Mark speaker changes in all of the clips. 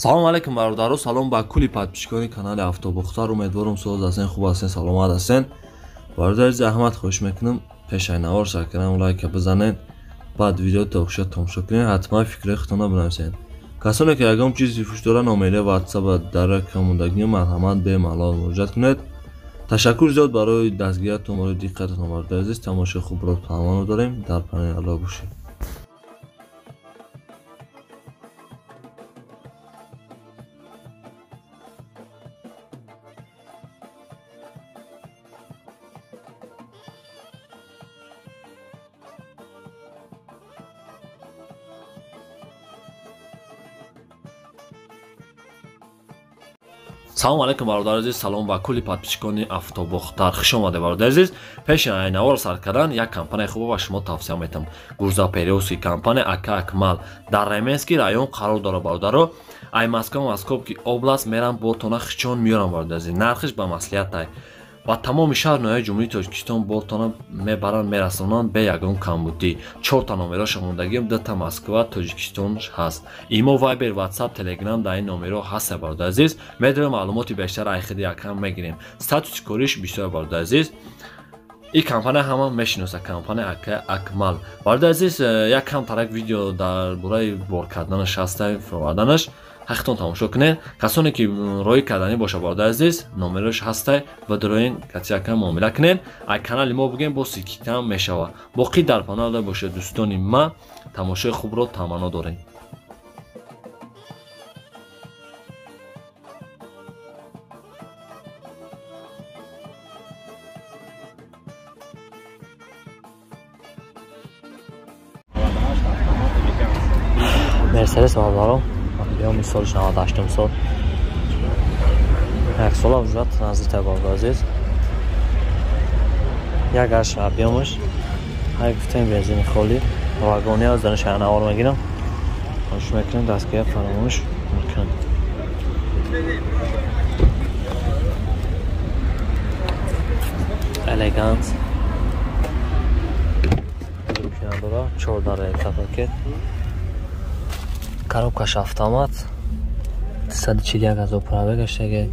Speaker 1: салом алайкум бародаро, салом ба кули подписчикони канали Автобухтар. Умедворам соҳиз ҳастен, хуб ҳастен, саломат ҳастен. Бародари заҳмат хоҳиш мекунам, пешай навор сар кардам лайка бизанед, баъд видеото хушад тамошо кунед, ҳатман фикраи худтонро бинависед. касоне ки ягон чизи пӯш доранд номери WhatsApp ва дарака мондагӣ марҳамат бемалол муроҷиат кунед. ташаккур зиёд барои дастгириятон, барои диққататон. бародари азиз, тамошои хубро тамоман дорем. дар паноҳи Аллоҳ бошед. салом алайкум бародари азиз, салом ба кули подписчикони Автобухтар. хуш омадед бародари азиз. пеши айнавор сар кардан як компания хуба ба шумо тавсия метам. Гурзапериовский компания Ака Акмал дар Раменский район қарор дорад бародаро. ай Москваки област мерам болтона хичон миёрам бародари азиз. нархиш ба маслиҳатай ба тамоми шаҳр ноҳияи ҷумҳурии Тоҷикистон болтона мебаранд, мерасонанд бе ягон камбудӣ. 4 та номероша мондагӣ, 2 та Москва, Тоҷикистон ҳаст. имо, Viber, WhatsApp, Telegram дар ин номеро ҳаст бародари азиз. медарем маълумоти бештар айхиди якам мегирем. статуси кориш бисёр бародари азиз. ин компания ҳама мешиноса, компания Ака Акмал. бародари азиз, якам тарак видео дар бораи бор карданаш ҳаста, фурӯварданаш. ҳақиқатон тамошо кунед. касоне ки роҳи карданӣ боша бародари азиз, номерош ҳастай ва дороин кати якам муомила кунед. ай канали мо бигем бо сикитам мешава. боқӣ дар паноҳ бошед дӯстони ма, тамошои хубро таманно дорем. Mercedes bardarım. بیام سالش 98 سال. یک سال وجود نزدیک بود عزیز. یک اش بیامش. هر گفتم بنزین خالی. واگونی از دانش انوار میگیرم. خوش میکنم دستگاه فراموش میکنم. elegant. Dura 4 dare paket. коробкаш автомат 241 газо праве гаштаге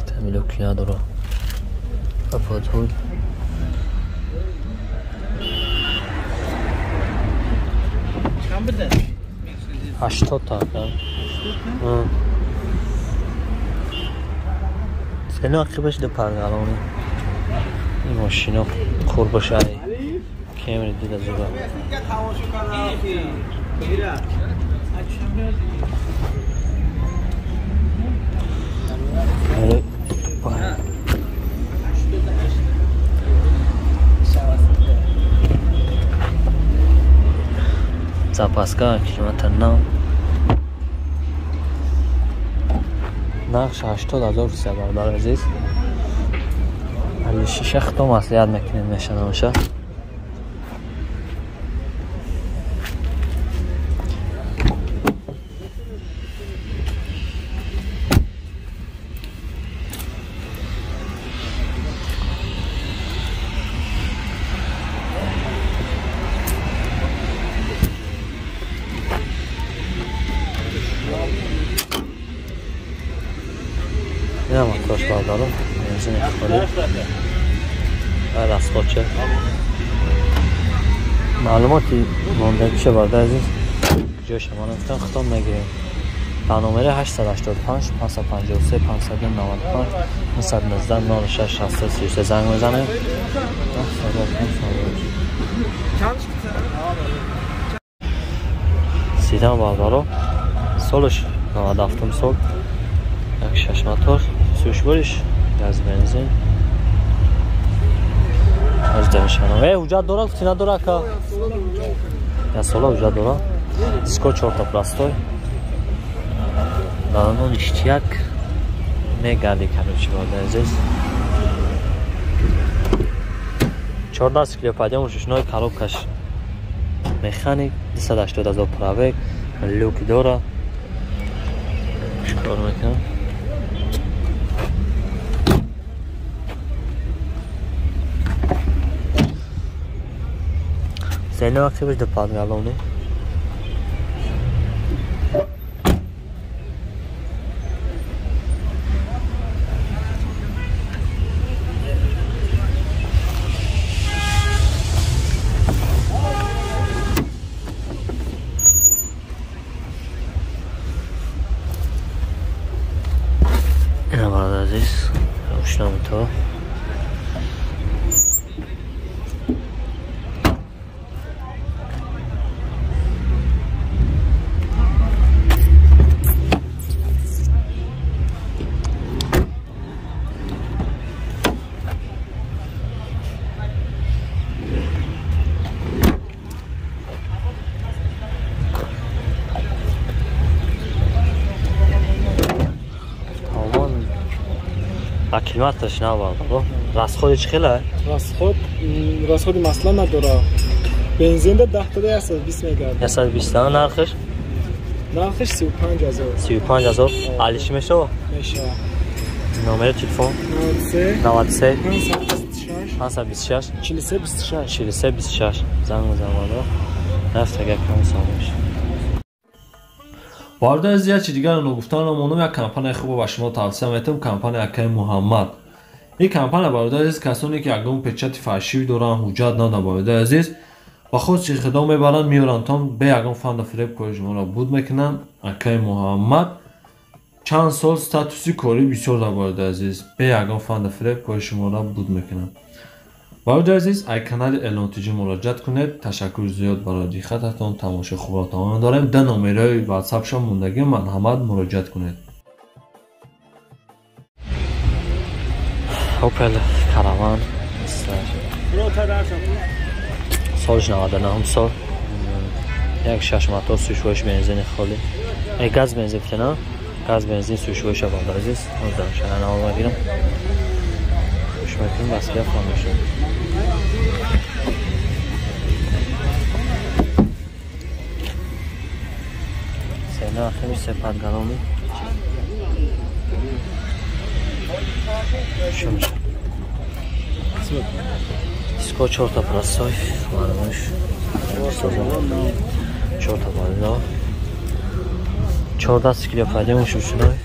Speaker 1: тамилоки надоро подҳой 80 та сено ақибаш до паргалони ин машина қурбашаи кемри дида зуба запаска километр нам нақш 80,000 рупия бародари азиз. али шиша хто маслиҳат мекунед мешанамаша. Я мотош бардарам, бензин хали. Расхоча. маълумоти мондагиша бародари азиз. ҷои шумо гуфтам хитоб мегирем. ба номери 885 553 595 919 06 63 занг мезанем. сидан бардаро. солиш 97 сол. یک 6 موتور سوشبرش گاز بنزین از دانشانه وجود داره گفتی نداره که یا سالا وجود داره دیسکو 4 تا پلاستوی دارن اشتیاق میگردی کنوچی باید عزیز 14 کیلو پادیم وششنای کاروبکش مکانیک 280,000 پراوک لوکی داره شکار میکنم Seni akıbız da padgalonu.
Speaker 2: برادر عزیز روشنامه تو کیلومترش نبود راسخودش خیله؟
Speaker 3: راسخود مثلا نداره بنزین 10 تا 120 میگرده
Speaker 2: 120 نرخش؟
Speaker 3: نرخش
Speaker 2: 35,000 علیش میشه؟
Speaker 3: میشه
Speaker 2: نمره تلفن 93 526 4326 زنگ بزن نفت اگر کمی ساموش
Speaker 1: وارد از چی دیگر رو گفتن رو یک کمپانی خوب با شما توصیه میتونم کمپانی اکای محمد این کمپانی وارد عزیز کسانی که اگه پچت فرشی دارن حجت ندارن وارد عزیز با خود چی خدمت میبرن میارن تا به اگه فاند فریب کوی شما را بود میکنن اکای محمد چند سال استاتوسی کاری بسیار وارد عزیز به اگه فاند فریب کوی شما را بود میکنن وارد عزیز ای کانال اعلان تجاری مراجعت کنید تشکر زیاد برای دقتتون تماشای خوب را تمام داریم در نمره واتساپ شما موندگی مرحمت مراجعت کنید
Speaker 2: اوپل کاروان سالش 99 سال یک 6 موتور سوشوش بنزین خالی ای گاز بنزین نه گاز بنزین سوشوش وارد عزیز اون شهر نام میگیرم خوش میکنم بس که خاموشه سینا خیلی سپاد گرامی شمش اسکو 4 تا پلاستای مارموش سازمان 4 تا بالا 14 کیلو فایده شوشنای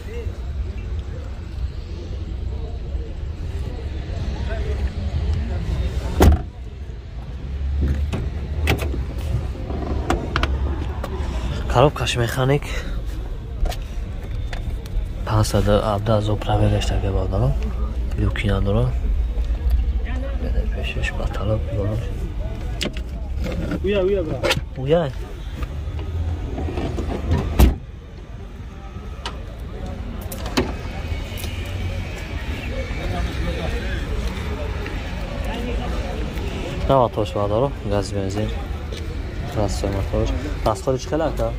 Speaker 2: коробкаш механик 517 правил эштаге бадало люки надоро беда пешеш батало бадало уя бра уя نواتوش бадало газ бензин трансформатор расходиш хеле ака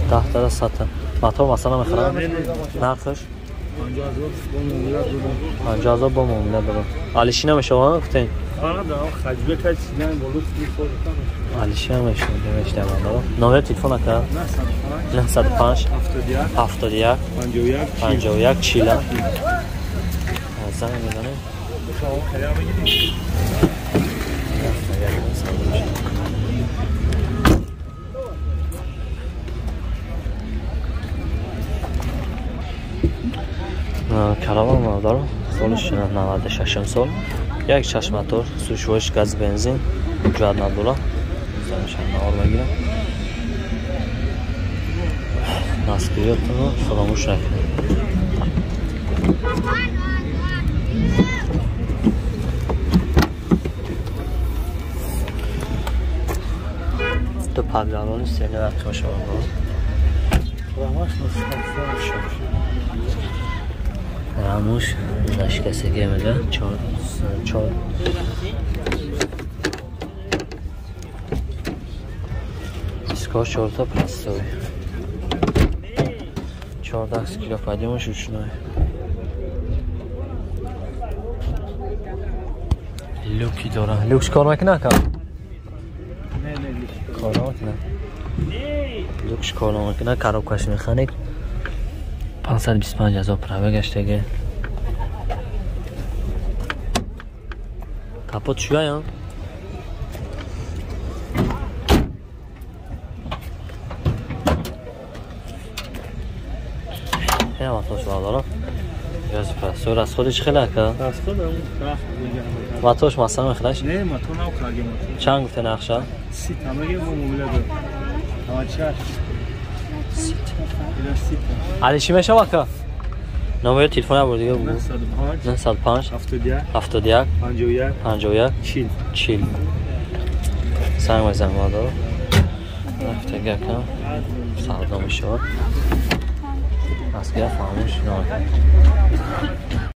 Speaker 2: 10 تا 100 мотор масалан мехарам нархш 50000 با معامله دارم علیشی نمیشه ها گفتین
Speaker 3: خجبه کشیدن بالو میخوره
Speaker 2: علیشی نمیشه نمیشه دارم نمره تلفن اکا 905 71 51 40 زنگ میزنه کاروان ما دارم سالش 96 سال یک 6 موتور سوشوش گاز بنزین جواد نداره زنشان نوار بگیرم مسئولیتونو فراموش نکنید تو پدرانون سینه وقت باشه راموش نشکستگی میده 4 اسکار 4 تا پلاستوی 14 کیلو پدیمش روشنای لوکی داره لوکش کار میکنه که؟ نه کار نمیکنه لوکش کار نمیکنه کاروبکش مکانیک 525,000 پرابه گشتگه کپوت چیه یا؟ خیلی وقتاش بردارم گازی پرستور از خودش خیلی که؟
Speaker 3: از خودم
Speaker 2: وقتاش مثلا میخیلش؟
Speaker 3: نه ماتو نو کلاگه ماتو
Speaker 2: چند گفته نقشه؟
Speaker 3: 30 تا مگه با موبیله دار اما چه؟ 30 تا
Speaker 2: علیشی میشه واکا؟ نمره تلفن بار دیگه بگو.
Speaker 3: 95
Speaker 2: 95
Speaker 3: 71
Speaker 2: 71
Speaker 3: 51
Speaker 2: 51
Speaker 3: 40
Speaker 2: 40 سنگ بزن مادر رفته گکم سلام شد از که فهموش نامه